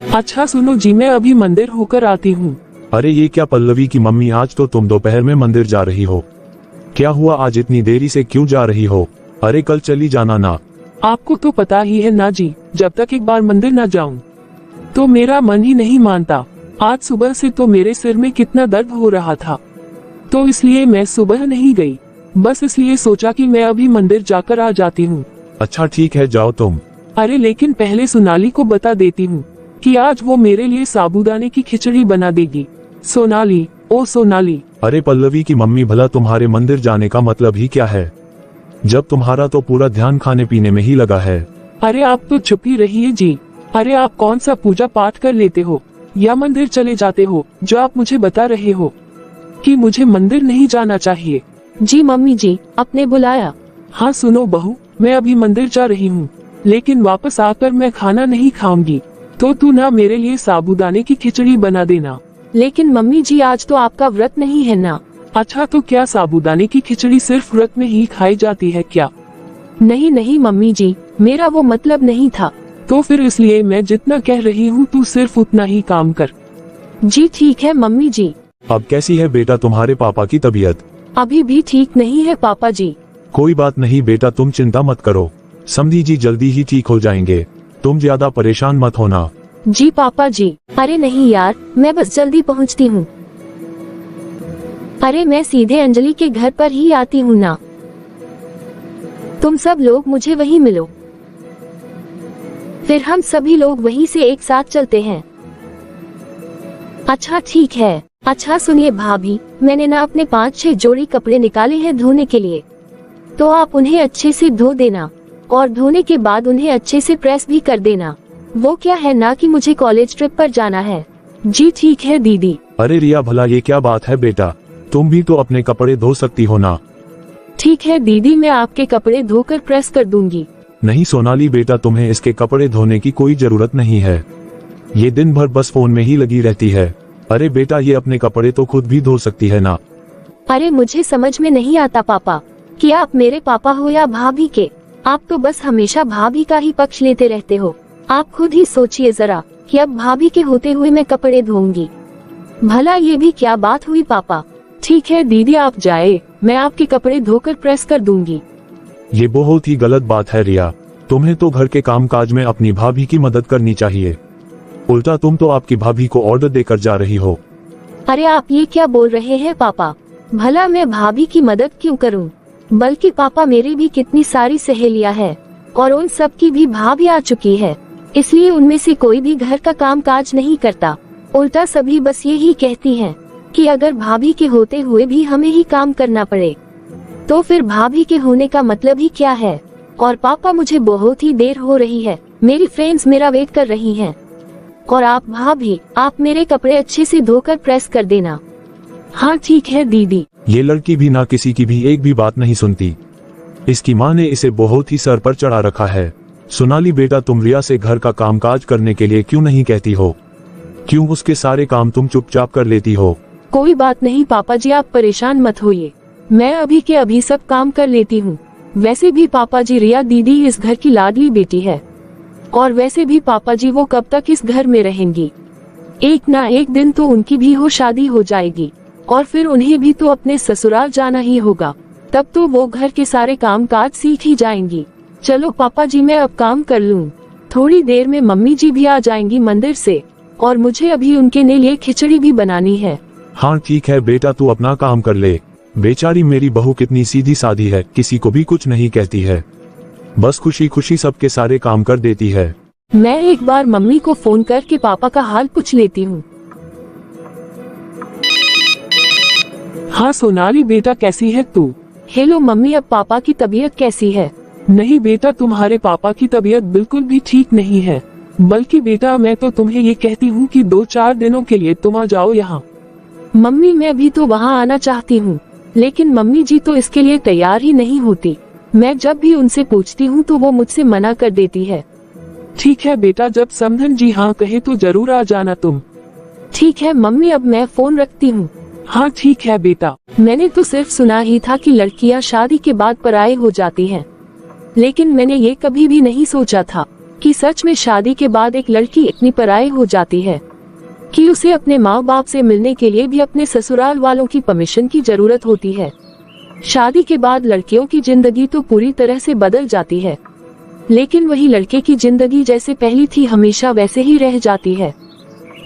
अच्छा सुनो जी, मैं अभी मंदिर होकर आती हूँ। अरे ये क्या पल्लवी की मम्मी, आज तो तुम दोपहर में मंदिर जा रही हो। क्या हुआ, आज इतनी देरी से क्यों जा रही हो? अरे कल चली जाना ना। आपको तो पता ही है ना जी, जब तक एक बार मंदिर न जाऊं तो मेरा मन ही नहीं मानता। आज सुबह से तो मेरे सिर में कितना दर्द हो रहा था, तो इसलिए मैं सुबह नहीं गई। बस इसलिए सोचा कि मैं अभी मंदिर जाकर आ जाती हूँ। अच्छा ठीक है, जाओ तुम। अरे लेकिन पहले सोनाली को बता देती हूँ कि आज वो मेरे लिए साबूदाने की खिचड़ी बना देगी। सोनाली, ओ सोनाली। अरे पल्लवी की मम्मी, भला तुम्हारे मंदिर जाने का मतलब ही क्या है, जब तुम्हारा तो पूरा ध्यान खाने पीने में ही लगा है। अरे आप तो चुप ही रहिए जी। अरे आप कौन सा पूजा पाठ कर लेते हो या मंदिर चले जाते हो, जो आप मुझे बता रहे हो कि मुझे मंदिर नहीं जाना चाहिए? जी मम्मी जी, आपने बुलाया? हाँ सुनो बहू, मैं अभी मंदिर जा रही हूँ, लेकिन वापस आकर मैं खाना नहीं खाऊंगी, तो तू ना मेरे लिए साबूदाने की खिचड़ी बना देना। लेकिन मम्मी जी, आज तो आपका व्रत नहीं है ना। अच्छा तो क्या साबूदाने की खिचड़ी सिर्फ व्रत में ही खाई जाती है क्या? नहीं नहीं मम्मी जी, मेरा वो मतलब नहीं था। तो फिर इसलिए मैं जितना कह रही हूँ तू सिर्फ उतना ही काम कर। जी ठीक है मम्मी जी। अब कैसी है बेटा तुम्हारे पापा की तबीयत? अभी भी ठीक नहीं है पापा जी। कोई बात नहीं बेटा, तुम चिंता मत करो, समधी जी जल्दी ही ठीक हो जाएंगे, तुम ज्यादा परेशान मत होना। जी पापा जी। अरे नहीं यार, मैं बस जल्दी पहुंचती हूँ। अरे मैं सीधे अंजलि के घर पर ही आती हूँ ना। तुम सब लोग मुझे वहीं मिलो, फिर हम सभी लोग वहीं से एक साथ चलते हैं। अच्छा ठीक है। अच्छा सुनिए भाभी, मैंने ना अपने 5-6 जोड़ी कपड़े निकाले हैं धोने के लिए, तो आप उन्हें अच्छे से धो देना, और धोने के बाद उन्हें अच्छे से प्रेस भी कर देना। वो क्या है ना कि मुझे कॉलेज ट्रिप पर जाना है। जी ठीक है दीदी। अरे रिया, भला ये क्या बात है बेटा, तुम भी तो अपने कपड़े धो सकती हो ना। ठीक है दीदी, मैं आपके कपड़े धोकर प्रेस कर दूंगी। नहीं सोनाली बेटा, तुम्हें इसके कपड़े धोने की कोई जरूरत नहीं है, ये दिन भर बस फोन में ही लगी रहती है। अरे बेटा, ये अपने कपड़े तो खुद भी धो सकती है ना। अरे मुझे समझ में नहीं आता पापा कि आप मेरे पापा हो या भाभी के। आप तो बस हमेशा भाभी का ही पक्ष लेते रहते हो। आप खुद ही सोचिए जरा कि अब भाभी के होते हुए मैं कपड़े धोऊंगी। भला ये भी क्या बात हुई पापा? ठीक है दीदी, आप जाए, मैं आपके कपड़े धोकर प्रेस कर दूंगी। ये बहुत ही गलत बात है रिया, तुम्हें तो घर के कामकाज में अपनी भाभी की मदद करनी चाहिए, उल्टा तुम तो आपकी भाभी को ऑर्डर देकर जा रही हो। अरे आप ये क्या बोल रहे हैं पापा? भला मैं भाभी की मदद क्यों करूं? बल्कि पापा, मेरी भी कितनी सारी सहेलियां हैं और उन सब की भी भाभी आ चुकी है, इसलिए उनमें से कोई भी घर का काम काज नहीं करता। उल्टा सभी बस यही कहती हैं कि अगर भाभी के होते हुए भी हमें ही काम करना पड़े तो फिर भाभी के होने का मतलब ही क्या है। और पापा, मुझे बहुत ही देर हो रही है, मेरी फ्रेंड्स मेरा वेट कर रही हैं। और आप भाभी, आप मेरे कपड़े अच्छे से धोकर प्रेस कर देना। हाँ ठीक है दीदी। ये लड़की भी ना किसी की भी एक भी बात नहीं सुनती, इसकी माँ ने इसे बहुत ही सर पर चढ़ा रखा है। सोनाली बेटा, तुम रिया से घर का कामकाज करने के लिए क्यों नहीं कहती हो? क्यों उसके सारे काम तुम चुपचाप कर लेती हो? कोई बात नहीं पापा जी, आप परेशान मत होइए, मैं अभी के अभी सब काम कर लेती हूँ। वैसे भी पापा जी, रिया दीदी इस घर की लाडली बेटी है, और वैसे भी पापा जी वो कब तक इस घर में रहेंगी? एक ना एक दिन तो उनकी भी शादी हो जाएगी, और फिर उन्हें भी तो अपने ससुराल जाना ही होगा, तब तो वो घर के सारे काम काज सीख ही जाएंगी। चलो पापा जी, मैं अब काम कर लूँ, थोड़ी देर में मम्मी जी भी आ जाएंगी मंदिर से, और मुझे अभी उनके लिए खिचड़ी भी बनानी है। हाँ ठीक है बेटा, तू अपना काम कर ले। बेचारी मेरी बहू कितनी सीधी सादी है, किसी को भी कुछ नहीं कहती है, बस खुशी खुशी सबके सारे काम कर देती है। मैं एक बार मम्मी को फोन करके पापा का हाल पूछ लेती हूँ। हाँ सोनाली बेटा, कैसी है तू? हेलो मम्मी, अब पापा की तबीयत कैसी है? नहीं बेटा, तुम्हारे पापा की तबीयत बिल्कुल भी ठीक नहीं है, बल्कि बेटा मैं तो तुम्हें ये कहती हूँ कि 2-4 दिनों के लिए तुम आ जाओ यहाँ। मम्मी, मैं भी तो वहाँ आना चाहती हूँ, लेकिन मम्मी जी तो इसके लिए तैयार ही नहीं होती। मैं जब भी उनसे पूछती हूँ तो वो मुझसे मना कर देती है। ठीक है बेटा, जब समधन जी हाँ कहे तो जरूर आ जाना तुम। ठीक है मम्मी, अब मैं फोन रखती हूँ। हाँ ठीक है बेटा। मैंने तो सिर्फ सुना ही था कि लड़कियाँ शादी के बाद पराये हो जाती हैं, लेकिन मैंने ये कभी भी नहीं सोचा था कि सच में शादी के बाद एक लड़की इतनी पराई हो जाती है कि उसे अपने माँ बाप से मिलने के लिए भी अपने ससुराल वालों की परमिशन की जरूरत होती है। शादी के बाद लड़कियों की जिंदगी तो पूरी तरह से बदल जाती है, लेकिन वही लड़के की जिंदगी जैसे पहली थी हमेशा वैसे ही रह जाती है।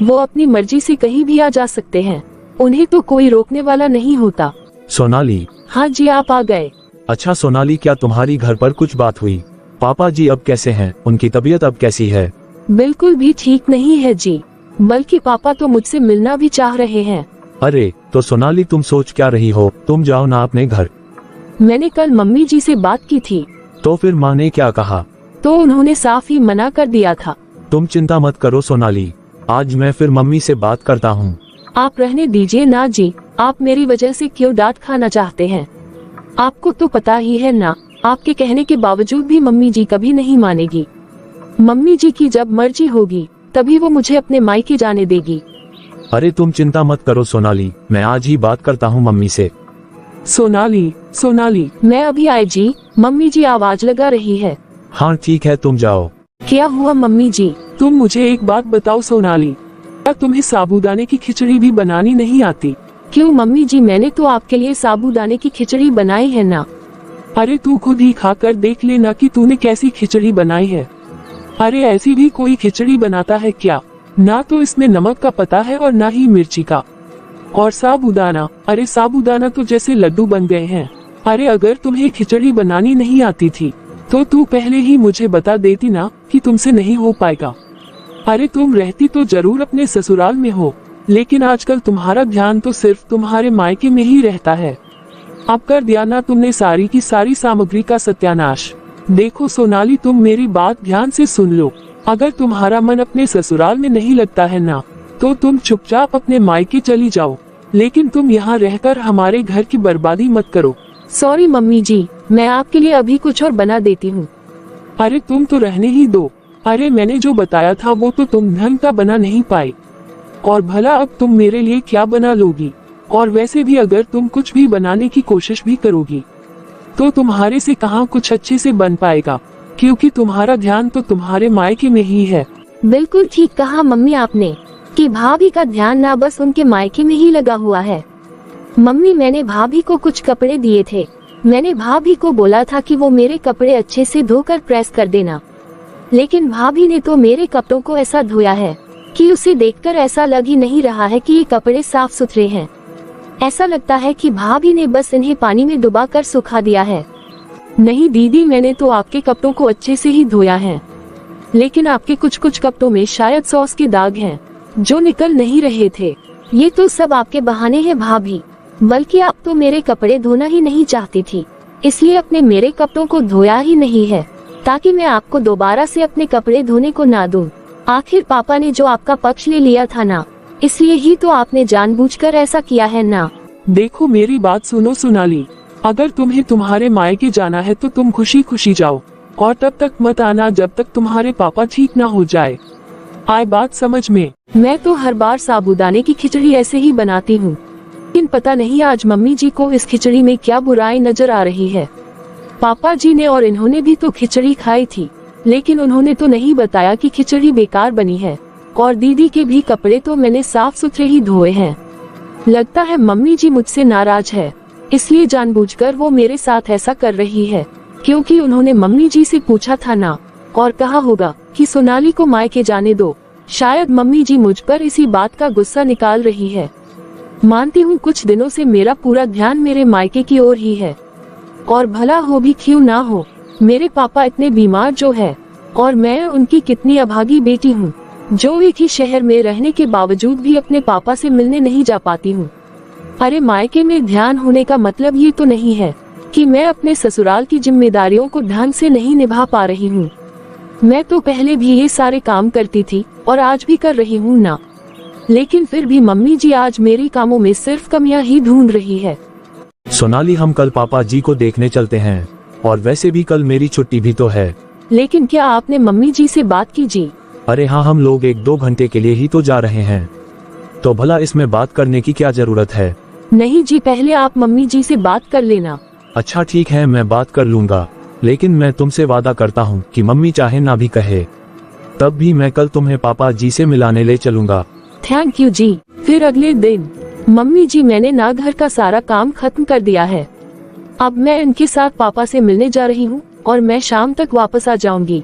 वो अपनी मर्जी से कहीं भी आ जा सकते हैं, उन्हें तो कोई रोकने वाला नहीं होता। सोनाली। हाँ जी, आप आ गए। अच्छा सोनाली, क्या तुम्हारी घर पर कुछ बात हुई? पापा जी अब कैसे हैं? उनकी तबीयत अब कैसी है? बिल्कुल भी ठीक नहीं है जी, बल्कि पापा तो मुझसे मिलना भी चाह रहे हैं। अरे तो सोनाली, तुम सोच क्या रही हो? तुम जाओ ना अपने घर। मैंने कल मम्मी जी से बात की थी। तो फिर माँ ने क्या कहा? तो उन्होंने साफ ही मना कर दिया था। तुम चिंता मत करो सोनाली, आज मैं फिर मम्मी से बात करता हूँ। आप रहने दीजिए ना जी, आप मेरी वजह से क्यों डांट खाना चाहते हैं? आपको तो पता ही है ना, आपके कहने के बावजूद भी मम्मी जी कभी नहीं मानेगी। मम्मी जी की जब मर्जी होगी तभी वो मुझे अपने मायके जाने देगी। अरे तुम चिंता मत करो सोनाली, मैं आज ही बात करता हूँ मम्मी से। सोनाली, मैं अभी आई जी, मम्मी जी आवाज लगा रही है। हाँ ठीक है, तुम जाओ। क्या हुआ मम्मी जी? तुम मुझे एक बात बताओ सोनाली, क्या तुम्हें साबूदाने की खिचड़ी भी बनानी नहीं आती? क्यों मम्मी जी, मैंने तो आपके लिए साबूदाने की खिचड़ी बनाई है ना। अरे तू खुद ही खाकर देख लेना कि तूने कैसी खिचड़ी बनाई है। अरे ऐसी भी कोई खिचड़ी बनाता है क्या? ना तो इसमें नमक का पता है और ना ही मिर्ची का। और साबूदाना, अरे साबूदाना तो जैसे लड्डू बन गए हैं। अरे अगर तुम्हें खिचड़ी बनानी नहीं आती थी तो तू पहले ही मुझे बता देती ना कि तुमसे नहीं हो पाएगा। अरे तुम रहती तो जरूर अपने ससुराल में हो, लेकिन आजकल तुम्हारा ध्यान तो सिर्फ तुम्हारे मायके में ही रहता है। अब कर दिया ना तुमने सारी की सारी सामग्री का सत्यानाश। देखो सोनाली, तुम मेरी बात ध्यान से सुन लो। अगर तुम्हारा मन अपने ससुराल में नहीं लगता है ना, तो तुम चुपचाप अपने मायके चली जाओ, लेकिन तुम यहाँ रहकर हमारे घर की बर्बादी मत करो। सॉरी मम्मी जी, मैं आपके लिए अभी कुछ और बना देती हूँ। अरे तुम तो रहने ही दो। अरे मैंने जो बताया था वो तो तुम ढंग का बना नहीं पाई, और भला अब तुम मेरे लिए क्या बना लोगी? और वैसे भी अगर तुम कुछ भी बनाने की कोशिश भी करोगी तो तुम्हारे से कहाँ कुछ अच्छे से बन पाएगा, क्योंकि तुम्हारा ध्यान तो तुम्हारे मायके में ही है। बिल्कुल ठीक कहा मम्मी आपने कि भाभी का ध्यान ना बस उनके मायके में ही लगा हुआ है। मम्मी, मैंने भाभी को कुछ कपड़े दिए थे। मैंने भाभी को बोला था कि वो मेरे कपड़े अच्छे से धोकर प्रेस कर देना, लेकिन भाभी ने तो मेरे कपड़ों को ऐसा धोया है कि उसे देखकर ऐसा लग ही नहीं रहा है कि ये कपड़े साफ सुथरे हैं। ऐसा लगता है कि भाभी ने बस इन्हें पानी में डुबाकर सुखा दिया है। नहीं दीदी, मैंने तो आपके कपड़ों को अच्छे से ही धोया है, लेकिन आपके कुछ कुछ कपड़ों में शायद सॉस के दाग हैं जो निकल नहीं रहे थे। ये तो सब आपके बहाने हैं भाभी, बल्कि आप तो मेरे कपड़े धोना ही नहीं चाहती थी, इसलिए अपने मेरे कपड़ों को धोया ही नहीं है ताकि मैं आपको दोबारा से अपने कपड़े धोने को ना दूं। आखिर पापा ने जो आपका पक्ष ले लिया था ना, इसलिए ही तो आपने जानबूझकर ऐसा किया है ना। देखो मेरी बात सुनो सोनाली, अगर तुम्हें तुम्हारे मायके जाना है तो तुम खुशी खुशी जाओ, और तब तक मत आना जब तक तुम्हारे पापा ठीक ना हो जाए। आए बात समझ में? मैं तो हर बार साबूदाने की खिचड़ी ऐसे ही बनाती हूँ, लेकिन पता नहीं आज मम्मी जी को इस खिचड़ी में क्या बुराई नजर आ रही है। पापा जी ने और इन्होंने भी तो खिचड़ी खाई थी, लेकिन उन्होंने तो नहीं बताया कि खिचड़ी बेकार बनी है। और दीदी के भी कपड़े तो मैंने साफ सुथरे ही धोए हैं। लगता है मम्मी जी मुझसे नाराज है, इसलिए जानबूझकर वो मेरे साथ ऐसा कर रही है, क्योंकि उन्होंने मम्मी जी से पूछा था ना, और कहा होगा कि सोनाली को मायके जाने दो। शायद मम्मी जी मुझ पर इसी बात का गुस्सा निकाल रही है। मानती हूँ कुछ दिनों से मेरा पूरा ध्यान मेरे मायके की ओर ही है, और भला हो भी क्यों ना हो, मेरे पापा इतने बीमार जो है, और मैं उनकी कितनी अभागी बेटी हूँ जो एक ही शहर में रहने के बावजूद भी अपने पापा से मिलने नहीं जा पाती हूँ। अरे मायके में ध्यान होने का मतलब ये तो नहीं है कि मैं अपने ससुराल की जिम्मेदारियों को ढंग से नहीं निभा पा रही हूँ। मैं तो पहले भी ये सारे काम करती थी और आज भी कर रही हूँ ना, लेकिन फिर भी मम्मी जी आज मेरे कामों में सिर्फ कमियां ही ढूंढ रही है। सोनाली, हम कल पापा जी को देखने चलते हैं, और वैसे भी कल मेरी छुट्टी भी तो है। लेकिन क्या आपने मम्मी जी से बात की जी? अरे हाँ, हम लोग 1-2 घंटे के लिए ही तो जा रहे हैं, तो भला इसमें बात करने की क्या जरूरत है? नहीं जी, पहले आप मम्मी जी से बात कर लेना। अच्छा ठीक है, मैं बात कर लूंगा, लेकिन मैं तुमसे वादा करता हूँ कि मम्मी चाहे ना भी कहे तब भी मैं कल तुम्हें पापा जी से मिलाने ले चलूंगा। थैंक यू जी। फिर अगले दिन, मम्मी जी मैंने ना घर का सारा काम खत्म कर दिया है। अब मैं इनके साथ पापा से मिलने जा रही हूँ और मैं शाम तक वापस आ जाऊंगी।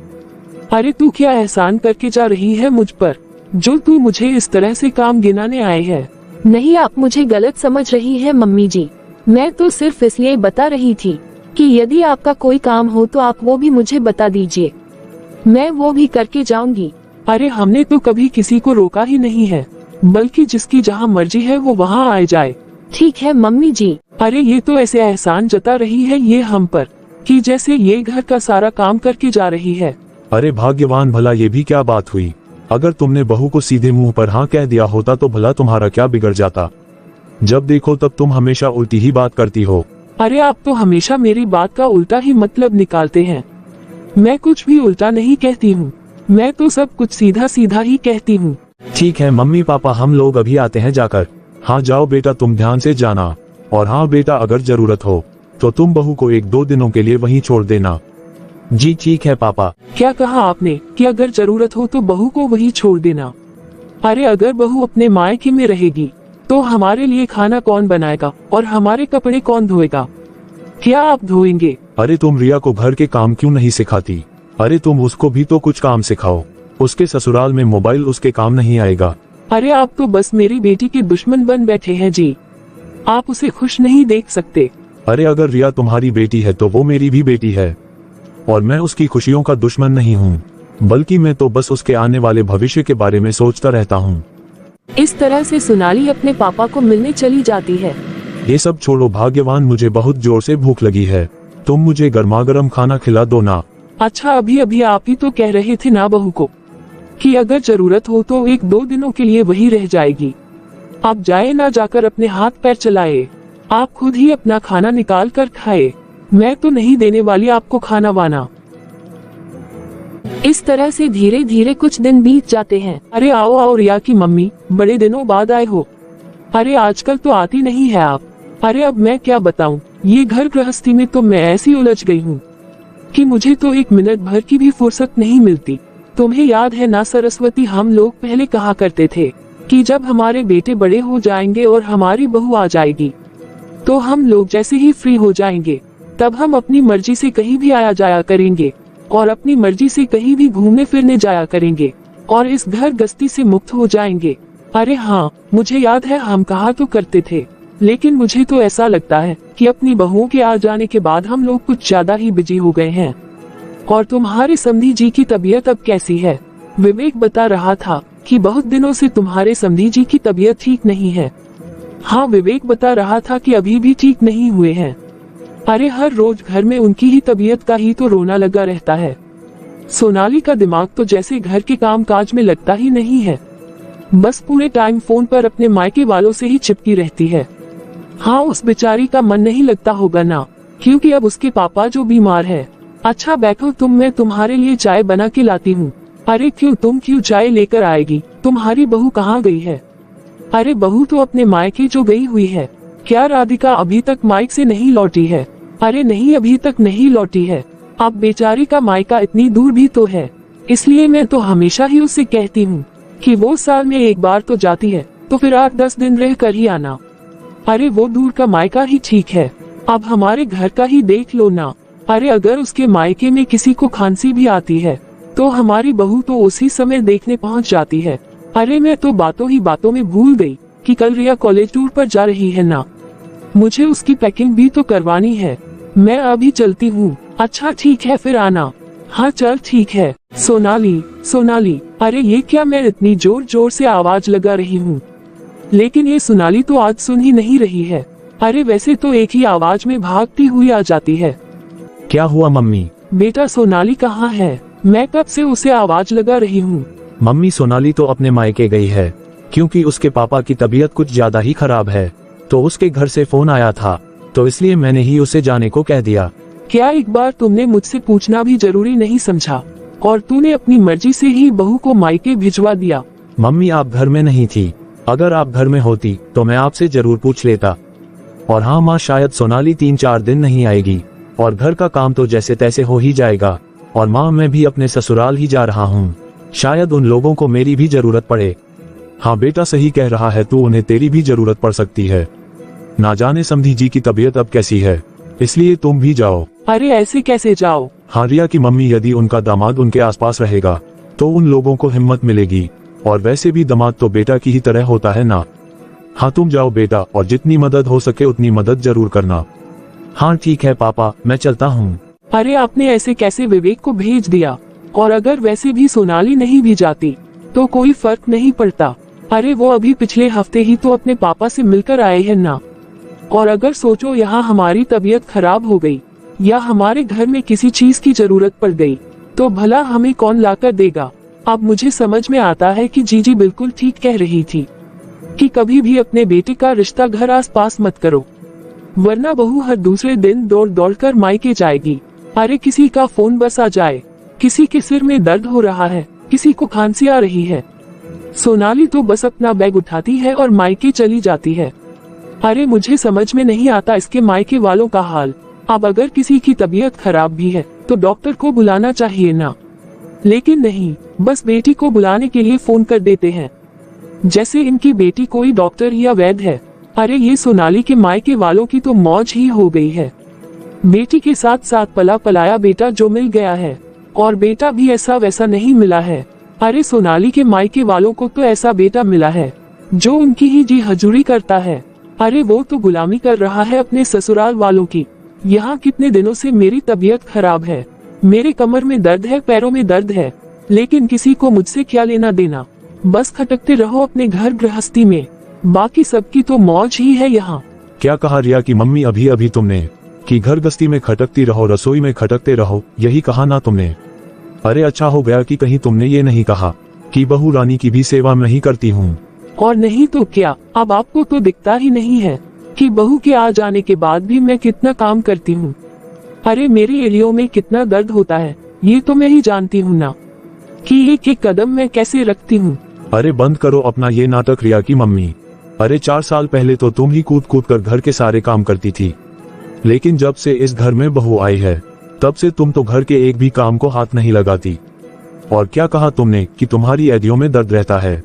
अरे तू क्या एहसान करके जा रही है मुझ पर, जो तू मुझे इस तरह से काम गिनाने आए है। नहीं, आप मुझे गलत समझ रही है मम्मी जी। मैं तो सिर्फ इसलिए बता रही थी कि यदि आपका कोई काम हो तो आप वो भी मुझे बता दीजिए, मैं वो भी करके जाऊंगी। अरे हमने तो कभी किसी को रोका ही नहीं है, बल्कि जिसकी जहाँ मर्जी है वो वहाँ आ जाए। ठीक है मम्मी जी। अरे ये तो ऐसे एहसान जता रही है ये हम पर, कि जैसे ये घर का सारा काम करके जा रही है। अरे भाग्यवान, भला ये भी क्या बात हुई। अगर तुमने बहू को सीधे मुंह पर हाँ कह दिया होता तो भला तुम्हारा क्या बिगड़ जाता। जब देखो तब तुम हमेशा उल्टी ही बात करती हो। अरे आप तो हमेशा मेरी बात का उल्टा ही मतलब निकालते हैं। मैं कुछ भी उल्टा नहीं कहती हूँ, मैं तो सब कुछ सीधा सीधा ही कहती हूँ। ठीक है मम्मी पापा, हम लोग अभी आते हैं जाकर। हाँ जाओ बेटा, तुम ध्यान से जाना। और हाँ बेटा, अगर जरूरत हो तो तुम बहू को 1-2 दिनों के लिए वहीं छोड़ देना। जी ठीक है पापा। क्या कहा आपने कि अगर जरूरत हो तो बहू को वहीं छोड़ देना? अरे अगर बहू अपने मायके में रहेगी तो हमारे लिए खाना कौन बनाएगा और हमारे कपड़े कौन धोएगा? क्या आप धोएंगे? अरे तुम रिया को घर के काम क्यों नहीं सिखाती? अरे तुम उसको भी तो कुछ काम सिखाओ। उसके ससुराल में मोबाइल उसके काम नहीं आएगा। अरे आप तो बस मेरी बेटी के दुश्मन बन बैठे हैं जी, आप उसे खुश नहीं देख सकते। अरे अगर रिया तुम्हारी बेटी है तो वो मेरी भी बेटी है, और मैं उसकी खुशियों का दुश्मन नहीं हूँ, बल्कि मैं तो बस उसके आने वाले भविष्य के बारे में सोचता रहता हूँ। इस तरह से सोनाली अपने पापा को मिलने चली जाती है। ये सब छोड़ो भाग्यवान, मुझे बहुत जोर से भूख लगी है, तुम मुझे गर्मागर्म खाना खिला दो ना। अच्छा अभी अभी आप ही तो कह रहे थे ना बहू को कि अगर जरूरत हो तो 1-2 दिनों के लिए वही रह जाएगी। आप जाए ना जाकर अपने हाथ पैर चलाए, आप खुद ही अपना खाना निकाल कर खाए, मैं तो नहीं देने वाली आपको खाना वाना। इस तरह से धीरे धीरे कुछ दिन बीत जाते हैं। अरे आओ आओ रिया की मम्मी, बड़े दिनों बाद आए हो। अरे आजकल तो आती नहीं है आप। अरे अब मैं क्या बताऊं, ये घर गृहस्थी में तो मैं ऐसी उलझ गई हूँ कि मुझे तो 1 मिनट भर की भी फुर्सत नहीं मिलती। तुम्हें याद है ना सरस्वती, हम लोग पहले कहा करते थे कि जब हमारे बेटे बड़े हो जाएंगे और हमारी बहू आ जाएगी तो हम लोग जैसे ही फ्री हो जाएंगे तब हम अपनी मर्जी से कहीं भी आया जाया करेंगे और अपनी मर्जी से कहीं भी घूमने फिरने जाया करेंगे और इस घर गृहस्थी से मुक्त हो जाएंगे। अरे हाँ, मुझे याद है हम कहा तो करते थे, लेकिन मुझे तो ऐसा लगता है कि अपनी बहुओं के आ जाने के बाद हम लोग कुछ ज्यादा ही बिजी हो गए हैं। और तुम्हारे समधी जी की तबीयत अब कैसी है? विवेक बता रहा था कि बहुत दिनों से तुम्हारे समधी जी की तबीयत ठीक नहीं है। हाँ, विवेक बता रहा था कि अभी भी ठीक नहीं हुए हैं। अरे हर रोज घर में उनकी ही तबीयत का ही तो रोना लगा रहता है। सोनाली का दिमाग तो जैसे घर के काम काज में लगता ही नहीं है, बस पूरे टाइम फोन पर अपने मायके वालों से ही चिपकी रहती है। हाँ, उस बेचारी का मन नहीं लगता होगा ना, क्योंकि अब उसके पापा जो बीमार है। अच्छा बैठो तुम, मैं तुम्हारे लिए चाय बना के लाती हूँ। अरे क्यों, तुम क्यों चाय लेकर आएगी? तुम्हारी बहू कहाँ गई है? अरे बहू तो अपने मायके जो गई हुई है। क्या राधिका अभी तक मायके से नहीं लौटी है? अरे नहीं, अभी तक नहीं लौटी है। अब बेचारी का मायका इतनी दूर भी तो है, इसलिए मैं तो हमेशा ही उससे कहती हूँ कि वो साल में 1 बार तो जाती है, तो फिर 8-10 दिन रह कर ही आना। अरे वो दूर का मायका ही ठीक है, अब हमारे घर का ही देख लो ना। अरे अगर उसके मायके में किसी को खांसी भी आती है तो हमारी बहू तो उसी समय देखने पहुंच जाती है। अरे मैं तो बातों ही बातों में भूल गई कि कल रिया कॉलेज टूर पर जा रही है ना, मुझे उसकी पैकिंग भी तो करवानी है। मैं अभी चलती हूँ। अच्छा ठीक है, फिर आना। हाँ चल ठीक है। सोनाली, सोनाली, अरे ये क्या, मैं इतनी जोर जोर से आवाज लगा रही हूँ, लेकिन ये सोनाली तो आज सुन ही नहीं रही है। अरे वैसे तो एक ही आवाज में भागती हुई आ जाती है। क्या हुआ मम्मी? बेटा सोनाली कहाँ है? मैं कब से उसे आवाज लगा रही हूँ। मम्मी सोनाली तो अपने मायके गई है, क्योंकि उसके पापा की तबीयत कुछ ज्यादा ही खराब है, तो उसके घर से फोन आया था, तो इसलिए मैंने ही उसे जाने को कह दिया। क्या एक बार तुमने मुझसे पूछना भी जरूरी नहीं समझा और तूने अपनी मर्जी से ही बहू को मायके भिजवा दिया? मम्मी आप घर में नहीं थी, अगर आप घर में होती तो मैं आपसे जरूर पूछ लेता। और हाँ माँ, शायद सोनाली 3-4 दिन नहीं आएगी और घर का काम तो जैसे तैसे हो ही जाएगा। और माँ मैं भी अपने ससुराल ही जा रहा हूँ, शायद उन लोगों को मेरी भी जरूरत पड़े। हाँ बेटा सही कह रहा है तू, उन्हें तेरी भी जरूरत पड़ सकती है। ना जाने समधी जी की तबीयत अब कैसी है, इसलिए तुम भी जाओ। अरे ऐसे कैसे जाओ? हाँ रिया की मम्मी, यदि उनका दामाद उनके आसपास रहेगा तो उन लोगों को हिम्मत मिलेगी, और वैसे भी दामाद तो बेटा की ही तरह होता है ना। हाँ तुम जाओ बेटा, और जितनी मदद हो सके उतनी मदद जरूर करना। हाँ ठीक है पापा, मैं चलता हूँ। अरे आपने ऐसे कैसे विवेक को भेज दिया? और अगर वैसे भी सोनाली नहीं भी जाती तो कोई फर्क नहीं पड़ता। अरे वो अभी पिछले हफ्ते ही तो अपने पापा से मिलकर आए हैं ना। और अगर सोचो यहाँ हमारी तबीयत खराब हो गई या हमारे घर में किसी चीज की जरूरत पड़ गई तो भला हमें कौन लाकर देगा? अब मुझे समझ में आता है कि जीजी बिल्कुल ठीक कह रही थी कि कभी भी अपने बेटे का रिश्ता घर आस पास मत करो, वरना बहू हर दूसरे दिन दौड़ दौड़ कर मायके जाएगी। अरे किसी का फोन बस आ जाए, किसी के सिर में दर्द हो रहा है, किसी को खांसी आ रही है, सोनाली तो बस अपना बैग उठाती है और मायके चली जाती है। अरे मुझे समझ में नहीं आता इसके मायके वालों का हाल। अब अगर किसी की तबीयत खराब भी है तो डॉक्टर को बुलाना चाहिए ना, लेकिन नहीं, बस बेटी को बुलाने के लिए फोन कर देते हैं, जैसे इनकी बेटी कोई डॉक्टर या वैद्य है। अरे ये सोनाली के मायके वालों की तो मौज ही हो गई है। बेटी के साथ साथ पला पलाया बेटा जो मिल गया है, और बेटा भी ऐसा वैसा नहीं मिला है। अरे सोनाली के मायके वालों को तो ऐसा बेटा मिला है जो उनकी ही जी हजूरी करता है। अरे वो तो गुलामी कर रहा है अपने ससुराल वालों की। यहाँ कितने दिनों से मेरी तबीयत खराब है, मेरे कमर में दर्द है, पैरों में दर्द है, लेकिन किसी को मुझसे क्या लेना देना। बस खटकते रहो अपने घर गृहस्थी में, बाकी सबकी तो मौज ही है यहाँ। क्या कहा रिया की मम्मी अभी अभी तुमने? कि घर गस्ती में खटकती रहो, रसोई में खटकते रहो, यही कहा ना तुमने? अरे अच्छा हो गया कि कहीं तुमने ये नहीं कहा कि बहू रानी की भी सेवा मैं ही करती हूँ। और नहीं तो क्या, अब आपको तो दिखता ही नहीं है कि बहू के आ जाने के बाद भी मैं कितना काम करती हूँ। अरे मेरी एलियों में कितना दर्द होता है ये तो मैं ही जानती हूँ ना, कि एक एक कदम मैं कैसे रखती हूँ। अरे बंद करो अपना ये नाटक रिया की मम्मी। अरे 4 साल पहले तो तुम ही कूद कूद कर घर के सारे काम करती थी, लेकिन जब से इस घर में बहू आई है तब से तुम तो घर के एक भी काम को हाथ नहीं लगाती। और क्या कहा तुमने कि तुम्हारी एदियों में दर्द रहता है?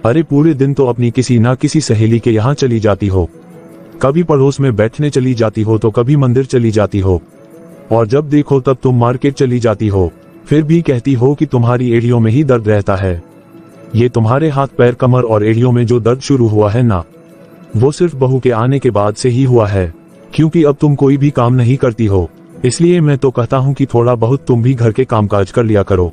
अरे पूरे दिन तो अपनी किसी ना किसी सहेली के यहाँ चली जाती हो, कभी पड़ोस में बैठने चली जाती हो तो कभी मंदिर चली जाती हो, और जब देखो तब तुम मार्केट चली जाती हो, फिर भी कहती हो कि तुम्हारी एड़ियों में ही दर्द रहता है। ये तुम्हारे हाथ पैर कमर और एड़ियों में जो दर्द शुरू हुआ है ना, वो सिर्फ बहू के आने के बाद से ही हुआ है, क्योंकि अब तुम कोई भी काम नहीं करती हो। इसलिए मैं तो कहता हूँ कि थोड़ा बहुत तुम भी घर के कामकाज कर लिया करो,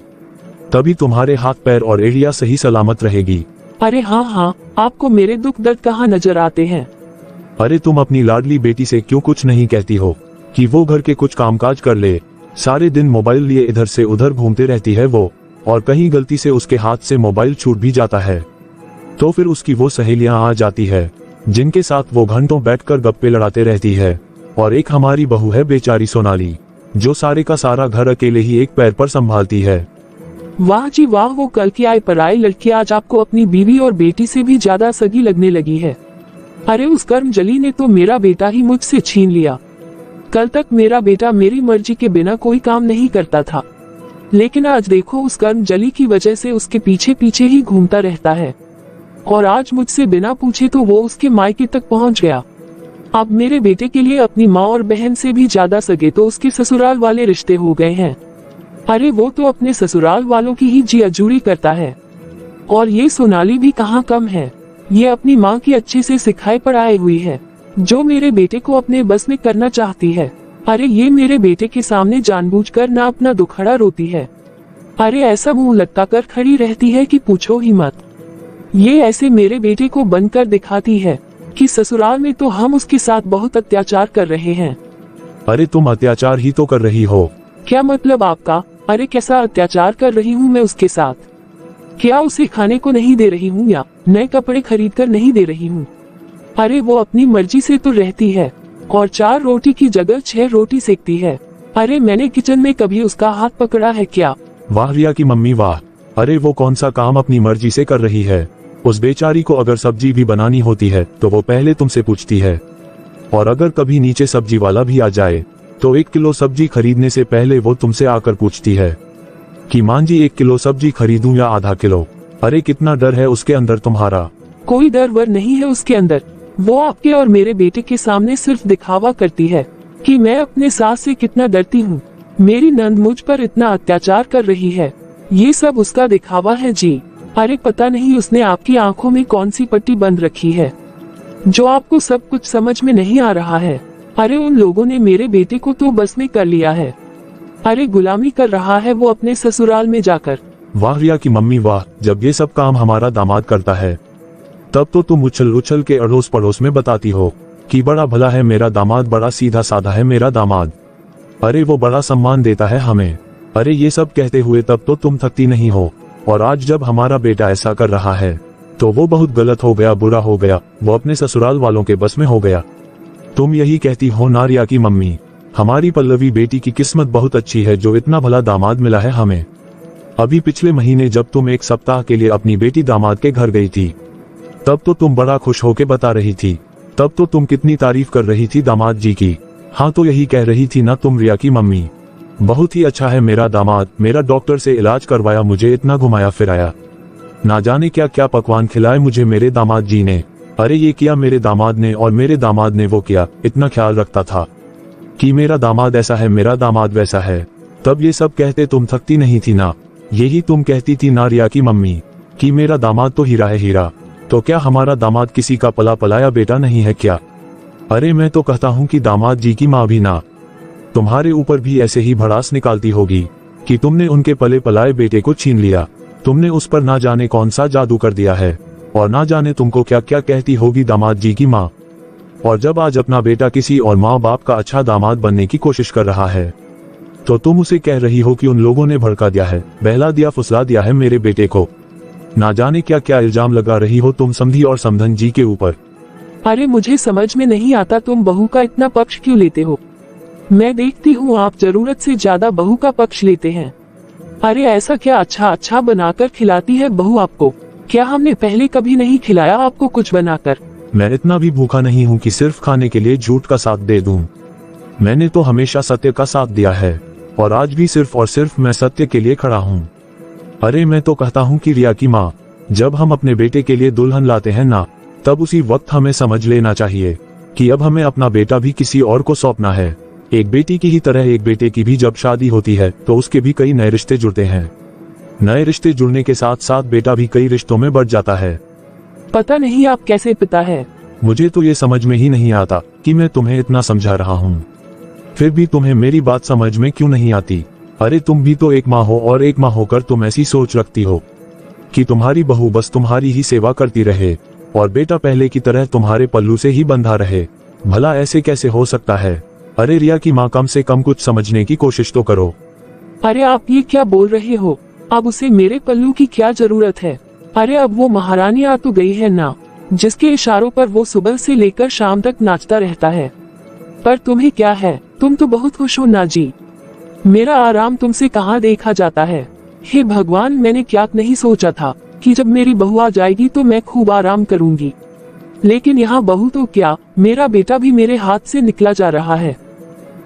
तभी तुम्हारे हाथ पैर और एड़ियां सही सलामत रहेगी। अरे हाँ, आपको मेरे दुख दर्द कहाँ नजर आते हैं? अरे तुम अपनी लाडली बेटी से क्यों कुछ नहीं कहती हो कि वो घर के कुछ कामकाज कर ले? सारे दिन मोबाइल लिए इधर से उधर घूमते रहती है वो, और कहीं गलती से उसके हाथ से मोबाइल छूट भी जाता है तो फिर उसकी वो सहेलियां आ जाती है जिनके साथ वो घंटों बैठकर गप्पे लड़ाते रहती है। और एक हमारी बहू है बेचारी सोनाली, जो सारे का सारा घर अकेले ही एक पैर पर संभालती है। वाह जी वाह, वो कल की आई पराई लड़की आज आपको अपनी बीवी और बेटी से भी ज्यादा सगी लगने लगी है। अरे उस कर्मजली ने तो मेरा बेटा ही मुझसे छीन लिया। कल तक मेरा बेटा मेरी मर्जी के बिना कोई काम नहीं करता था, लेकिन आज देखो उस कर्मजली की वजह से उसके पीछे पीछे ही घूमता रहता है, और आज मुझसे बिना पूछे तो वो उसके मायके तक पहुंच गया। अब मेरे बेटे के लिए अपनी माँ और बहन से भी ज्यादा सगे तो उसके ससुराल वाले रिश्ते हो गए हैं। अरे वो तो अपने ससुराल वालों की ही जी अजूरी करता है, और ये सोनाली भी कहाँ कम है। ये अपनी माँ की अच्छे से सिखाई पढ़ाई हुई है, जो मेरे बेटे को अपने बस में करना चाहती है। अरे ये मेरे बेटे के सामने जानबूझकर ना अपना दुखड़ा रोती है, अरे ऐसा मुंह लटका कर खड़ी रहती है कि पूछो ही मत। ये ऐसे मेरे बेटे को बनकर दिखाती है कि ससुराल में तो हम उसके साथ बहुत अत्याचार कर रहे हैं। अरे तुम अत्याचार ही तो कर रही हो। क्या मतलब आपका? अरे कैसा अत्याचार कर रही हूँ मैं उसके साथ? क्या उसे खाने को नहीं दे रही हूँ या नए कपड़े खरीद कर नहीं दे रही हूँ? अरे वो अपनी मर्जी से तो रहती है, और 4 रोटी की जगह 6 रोटी सेकती है। अरे मैंने किचन में कभी उसका हाथ पकड़ा है क्या? वाह रिया की मम्मी वाह। अरे वो कौन सा काम अपनी मर्जी से कर रही है? उस बेचारी को अगर सब्जी भी बनानी होती है तो वो पहले तुमसे पूछती है, और अगर कभी नीचे सब्जी वाला भी आ जाए तो 1 किलो सब्जी खरीदने से पहले वो तुमसे आकर पूछती है। कि मां जी 1 किलो सब्जी खरीदूं या आधा किलो। अरे कितना डर है उसके अंदर तुम्हारा। कोई डर वर नहीं है उसके अंदर। वो आपके और मेरे बेटे के सामने सिर्फ दिखावा करती है कि मैं अपने सास से कितना डरती हूँ। मेरी नंद मुझ पर इतना अत्याचार कर रही है, ये सब उसका दिखावा है जी। अरे पता नहीं उसने आपकी आंखों में कौन सी पट्टी बंद रखी है जो आपको सब कुछ समझ में नहीं आ रहा है। अरे उन लोगों ने मेरे बेटे को तो बस में कर लिया है। अरे गुलामी कर रहा है वो अपने ससुराल में जाकर। वाह रिया की मम्मी वाह, जब ये सब काम हमारा दामाद करता है तब तो तुम उछल उछल के अड़ोस पड़ोस में बताती हो कि बड़ा भला है मेरा दामाद, बड़ा सीधा साधा है मेरा दामाद, अरे वो बड़ा सम्मान देता है हमें। अरे ये सब कहते हुए तब तो तुम थकती नहीं हो, और आज जब हमारा बेटा ऐसा कर रहा है तो वो बहुत गलत हो गया, बुरा हो गया, वो अपने ससुराल वालों के बस में हो गया। तुम यही कहती हो ना रिया की मम्मी, हमारी पल्लवी बेटी की किस्मत बहुत अच्छी है जो इतना भला दामाद मिला है हमें। अभी पिछले महीने जब तुम 1 सप्ताह के लिए अपनी बेटी दामाद के घर गई थी तब तो तुम बड़ा खुश होके बता रही थी, तब तो तुम कितनी तारीफ कर रही थी दामाद जी की। हाँ तो यही कह रही थी ना तुम रिया की मम्मी, बहुत ही अच्छा है मेरा दामाद, मेरा डॉक्टर से इलाज करवाया, मुझे इतना घुमाया फिराया, ना जाने क्या क्या पकवान खिलाए मुझे मेरे दामाद जी ने। अरे ये किया मेरे दामाद ने और मेरे दामाद ने वो किया, इतना ख्याल रखता था कि मेरा दामाद ऐसा है, मेरा दामाद वैसा है। तब ये सब कहते तुम थकती नहीं थी ना, यही तुम कहती थी ना रिया की मम्मी कि मेरा दामाद तो हीरा है हीरा। तो क्या हमारा दामाद किसी का पला पलाया बेटा नहीं है क्या? अरे मैं तो कहता हूँ कि दामाद जी की माँ भी ना तुम्हारे ऊपर भी ऐसे ही भड़ास निकालती होगी कि तुमने उनके पले पलाए बेटे को छीन लिया, तुमने उस पर ना जाने कौन सा जादू कर दिया है, और ना जाने तुमको क्या क्या कहती होगी दामाद जी की माँ। और जब आज अपना बेटा किसी और माँ बाप का अच्छा दामाद बनने की कोशिश कर रहा है तो तुम उसे कह रही हो कि उन लोगों ने भड़का दिया है, बहला दिया, फुसला दिया है मेरे बेटे को। ना जाने क्या क्या इल्जाम लगा रही हो तुम समधी और समधन जी के ऊपर। अरे मुझे समझ में नहीं आता तुम बहू का इतना पक्ष क्यों लेते हो। मैं देखती हूँ आप जरूरत से ज्यादा बहू का पक्ष लेते हैं। अरे ऐसा क्या अच्छा अच्छा बनाकर खिलाती है बहू आपको? क्या हमने पहले कभी नहीं खिलाया आपको कुछ बनाकर? मैं इतना भी भूखा नहीं हूँ कि सिर्फ खाने के लिए झूठ का साथ दे दूं। मैंने तो हमेशा सत्य का साथ दिया है और आज भी सिर्फ और सिर्फ मैं सत्य के लिए खड़ा हूँ। अरे मैं तो कहता हूँ कि रिया की माँ, जब हम अपने बेटे के लिए दुल्हन लाते हैं ना, तब उसी वक्त हमें समझ लेना चाहिए कि अब हमें अपना बेटा भी किसी और को सौंपना है। एक बेटी की ही तरह एक बेटे की भी जब शादी होती है तो उसके भी कई नए रिश्ते जुड़ते हैं। नए रिश्ते जुड़ने के साथ साथ बेटा भी कई रिश्तों में बढ़ जाता है। पता नहीं आप कैसे पिता है। मुझे तो ये समझ में ही नहीं आता कि मैं तुम्हें इतना समझा रहा हूँ, फिर भी तुम्हें मेरी बात समझ में क्यों नहीं आती। अरे तुम भी तो एक माँ हो और एक माँ होकर तुम ऐसी सोच रखती हो कि तुम्हारी बहू बस तुम्हारी ही सेवा करती रहे और बेटा पहले की तरह तुम्हारे पल्लू से ही बंधा रहे। भला ऐसे कैसे हो सकता है? अरे रिया की माँ, कम से कम कुछ समझने की कोशिश तो करो। अरे आप ये क्या बोल रहे हो? अब उसे मेरे पल्लू की क्या जरूरत है? अरे अब वो महारानी आ तो गई है ना, जिसके इशारों पर वो सुबह से लेकर शाम तक नाचता रहता है। पर तुम्हें क्या है, तुम तो बहुत खुश हो ना जी। मेरा आराम तुमसे कहाँ देखा जाता है। हे भगवान, मैंने क्या नहीं सोचा था कि जब मेरी बहू आ जाएगी तो मैं खूब आराम करूंगी, लेकिन यहाँ बहू तो क्या, मेरा बेटा भी मेरे हाथ से निकला जा रहा है।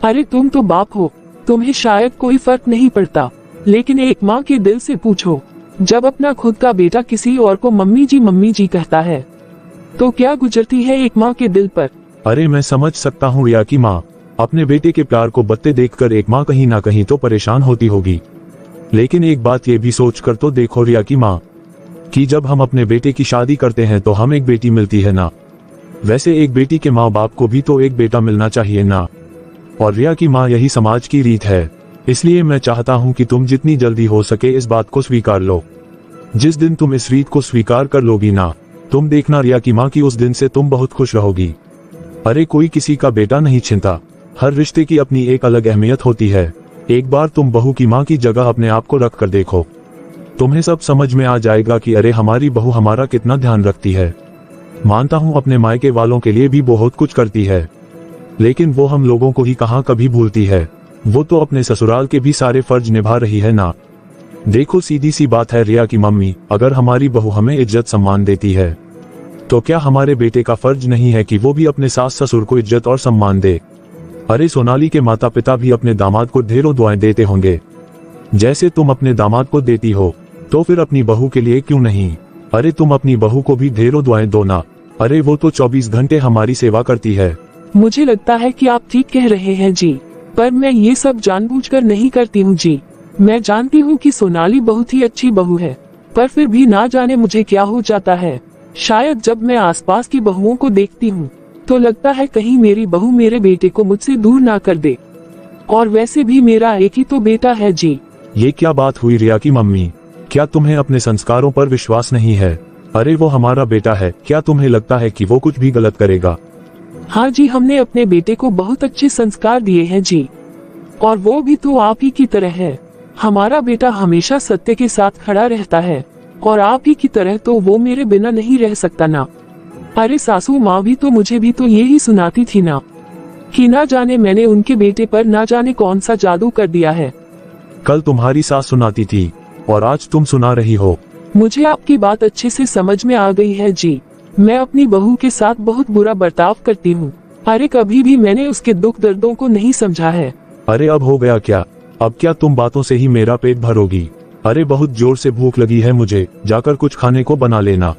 अरे तुम तो बाप हो, तुम्हें शायद कोई फर्क नहीं पड़ता, लेकिन एक माँ के दिल से पूछो, जब अपना खुद का बेटा किसी और को मम्मी जी कहता है तो क्या गुजरती है एक माँ के दिल पर। अरे मैं समझ सकता हूँ रिया की माँ, अपने बेटे के प्यार को बत्ते देखकर एक माँ कहीं ना कहीं तो परेशान होती होगी, लेकिन एक बात ये भी सोच कर तो देखो रिया की माँ कि जब हम अपने बेटे की शादी करते हैं तो हम एक बेटी मिलती है ना, वैसे एक बेटी के माँ बाप को भी तो एक बेटा मिलना चाहिए ना। और रिया की माँ, यही समाज की रीत है, इसलिए मैं चाहता हूँ कि तुम जितनी जल्दी हो सके इस बात को स्वीकार लो। जिस दिन तुम इस रीत को स्वीकार कर लोगी ना, तुम देखना रिया की माँ की उस दिन से तुम बहुत खुश रहोगी। अरे कोई किसी का बेटा नहीं छिनता, हर रिश्ते की अपनी एक अलग अहमियत होती है। एक बार तुम बहू की माँ की जगह अपने आप को रख कर देखो, तुम्हें सब समझ में आ जाएगा कि अरे हमारी बहू हमारा कितना ध्यान रखती है। मानता हूँ अपने मायके वालों के लिए भी बहुत कुछ करती है, लेकिन वो हम लोगों को ही कहाँ कभी भूलती है। वो तो अपने ससुराल के भी सारे फर्ज निभा रही है ना। देखो सीधी सी बात है रिया की मम्मी, अगर हमारी बहू हमें इज्जत सम्मान देती है तो क्या हमारे बेटे का फर्ज नहीं है कि वो भी अपने सास ससुर को इज्जत और सम्मान दे? अरे सोनाली के माता पिता भी अपने दामाद को ढेरों दुआएं देते होंगे, जैसे तुम अपने दामाद को देती हो, तो फिर अपनी बहू के लिए क्यों नहीं? अरे तुम अपनी बहू को भी ढेरों दुआएं दो ना। अरे वो तो 24 घंटे हमारी सेवा करती है। मुझे लगता है कि आप ठीक कह रहे हैं जी, पर मैं ये सब जानबूझकर नहीं करती हूँ जी। मैं जानती हूँ कि सोनाली बहुत ही अच्छी बहू है, पर फिर भी ना जाने मुझे क्या हो जाता है। शायद जब मैं आसपास की बहुओं को देखती हूँ तो लगता है कहीं मेरी बहू मेरे बेटे को मुझसे दूर ना कर दे। और वैसे भी मेरा एक ही तो बेटा है जी। ये क्या बात हुई रिया की मम्मी? क्या तुम्हें अपने संस्कारों पर विश्वास नहीं है? अरे वो हमारा बेटा है, क्या तुम्हें लगता है कि वो कुछ भी गलत करेगा? हाँ जी, हमने अपने बेटे को बहुत अच्छे संस्कार दिए हैं जी, और वो भी तो आप ही की तरह है। हमारा बेटा हमेशा सत्य के साथ खड़ा रहता है, और आप ही की तरह तो वो मेरे बिना नहीं रह सकता ना। अरे सासू माँ भी तो मुझे भी तो यही सुनाती थी ना, कि ना जाने मैंने उनके बेटे पर ना जाने कौन सा जादू कर दिया है। कल तुम्हारी सास सुनाती थी और आज तुम सुना रही हो। मुझे आपकी बात अच्छे से समझ में आ गई है जी। मैं अपनी बहू के साथ बहुत बुरा बर्ताव करती हूँ। अरे कभी भी मैंने उसके दुख दर्दों को नहीं समझा है। अरे अब हो गया क्या? अब क्या तुम बातों से ही मेरा पेट भरोगी? अरे बहुत जोर से भूख लगी है मुझे, जाकर कुछ खाने को बना लेना।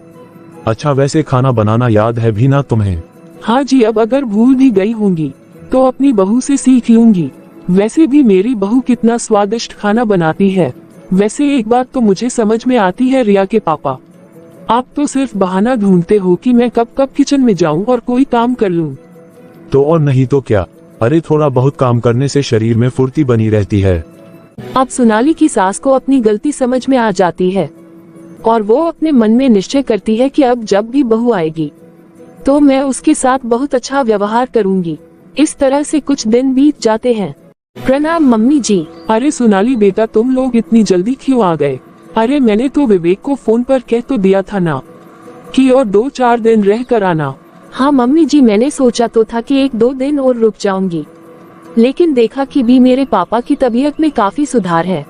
अच्छा वैसे खाना बनाना याद है भी ना तुम्हें? हाँ जी, अब अगर भूल भी गई होंगी तो अपनी बहू से सीख लूंगी। वैसे भी मेरी बहू कितना स्वादिष्ट खाना बनाती है। वैसे एक बात तो मुझे समझ में आती है रिया के पापा, आप तो सिर्फ बहाना ढूंढते हो कि मैं कब कब किचन में जाऊं और कोई काम कर लूं। तो और नहीं तो क्या। अरे थोड़ा बहुत काम करने से शरीर में फुर्ती बनी रहती है। अब सोनाली की सास को अपनी गलती समझ में आ जाती है और वो अपने मन में निश्चय करती है कि अब जब भी बहू आएगी तो मैं उसके साथ बहुत अच्छा व्यवहार करूंगी। इस तरह से कुछ दिन बीत जाते हैं। प्रणाम मम्मी जी। अरे सोनाली बेटा, तुम लोग इतनी जल्दी क्यों आ गए? अरे मैंने तो विवेक को फोन पर कह तो दिया था ना कि और 2-4 दिन रह कर आना। हाँ मम्मी जी, मैंने सोचा तो था कि 1-2 दिन और रुक जाऊंगी, लेकिन देखा कि भी मेरे पापा की तबीयत में काफी सुधार है।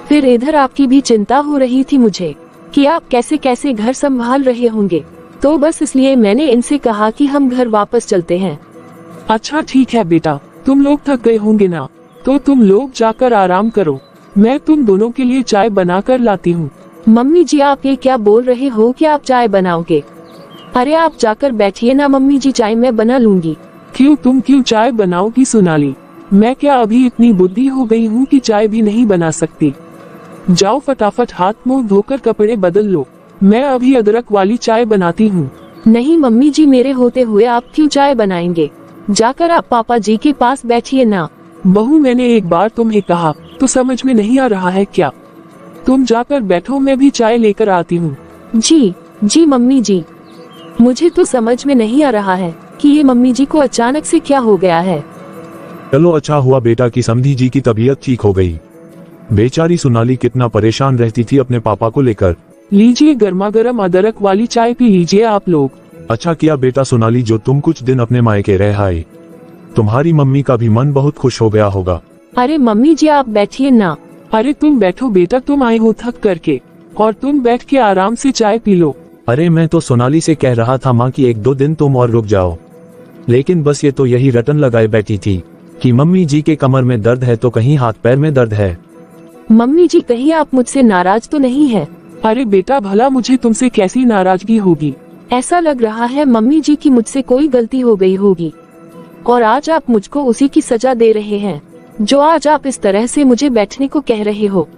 फिर इधर आपकी भी चिंता हो रही थी मुझे कि आप कैसे कैसे घर संभाल रहे होंगे, तो बस इसलिए मैंने इनसे कहा कि हम घर वापस चलते हैं। अच्छा ठीक है बेटा, तुम लोग थक गए होंगे ना, तो तुम लोग जाकर आराम करो। मैं तुम दोनों के लिए चाय बना कर लाती हूँ। मम्मी जी आप ये क्या बोल रहे हो कि आप चाय बनाओगे? अरे आप जाकर बैठिए ना मम्मी जी, चाय मैं बना लूंगी। क्यों, तुम क्यों चाय बनाओगी सोनाली? मैं क्या अभी इतनी बुद्धि हो गई हूँ कि चाय भी नहीं बना सकती? जाओ फटाफट हाथ मुंह धोकर कपड़े बदल लो, मैं अभी अदरक वाली चाय बनाती हूँ। नहीं मम्मी जी, मेरे होते हुए आप क्यों चाय बनाएंगे? जाकर आप पापा जी के पास बैठिए ना। बहू, मैंने एक बार तुम्हें कहा तो समझ में नहीं आ रहा है क्या? तुम जाकर बैठो, मैं भी चाय लेकर आती हूँ। जी जी मम्मी जी, मुझे तो समझ में नहीं आ रहा है कि ये मम्मी जी को अचानक से क्या हो गया है। चलो अच्छा हुआ बेटा की समधी जी की तबीयत ठीक हो गई। बेचारी सोनाली कितना परेशान रहती थी अपने पापा को लेकर। लीजिए गर्मा गर्म अदरक वाली चाय पी लीजिए आप लोग। अच्छा किया बेटा सोनाली जो तुम कुछ दिन अपने मायके रह आई। तुम्हारी मम्मी का भी मन बहुत खुश हो गया होगा। अरे मम्मी जी आप बैठिए ना। अरे तुम बैठो बेटा, तुम आए हो थक करके, और तुम बैठ के आराम से चाय पी लो। अरे मैं तो सोनाली से कह रहा था माँ कि 1-2 दिन तुम और रुक जाओ, लेकिन बस ये तो यही रटन लगाए बैठी थी कि मम्मी जी के कमर में दर्द है तो कहीं हाथ पैर में दर्द है। मम्मी जी कहीं आप मुझसे नाराज तो नहीं है? अरे बेटा, भला मुझे तुमसे कैसी नाराजगी होगी? ऐसा लग रहा है मम्मी जी की मुझसे कोई गलती हो गई होगी और आज आप मुझको उसी की सजा दे रहे हैं, जो आज आप इस तरह से मुझे बैठने को कह रहे हो,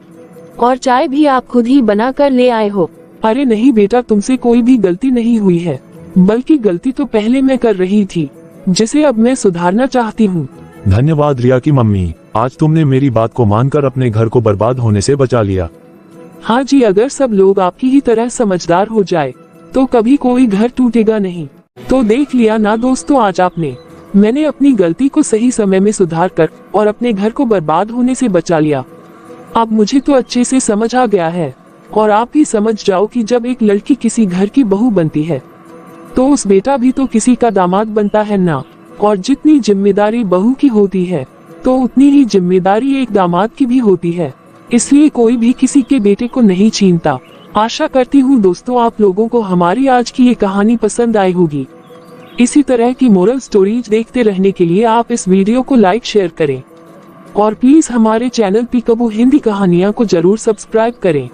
और चाय भी आप खुद ही बना कर ले आए हो। अरे नहीं बेटा, तुमसे कोई भी गलती नहीं हुई है, बल्कि गलती तो पहले मैं कर रही थी, जिसे अब मैं सुधारना चाहती हूँ। धन्यवाद रिया की मम्मी, आज तुमने मेरी बात को मानकर अपने घर को बर्बाद होने से बचा लिया। हाँ जी, अगर सब लोग आपकी ही तरह समझदार हो जाए तो कभी कोई घर टूटेगा नहीं। तो देख लिया ना दोस्तों, आज आपने मैंने अपनी गलती को सही समय में सुधार कर और अपने घर को बर्बाद होने से बचा लिया। अब मुझे तो अच्छे से समझ आ गया है, और आप भी समझ जाओ कि जब एक लड़की किसी घर की बहू बनती है तो उस बेटा भी तो किसी का दामाद बनता है ना। और जितनी जिम्मेदारी बहू की होती है तो उतनी ही जिम्मेदारी एक दामाद की भी होती है, इसलिए कोई भी किसी के बेटे को नहीं छीनता। आशा करती हूँ दोस्तों आप लोगों को हमारी आज की ये कहानी पसंद आई होगी। इसी तरह की मोरल स्टोरीज देखते रहने के लिए आप इस वीडियो को लाइक शेयर करें। और प्लीज हमारे चैनल पीकबू हिंदी कहानियाँ को जरूर सब्सक्राइब करें।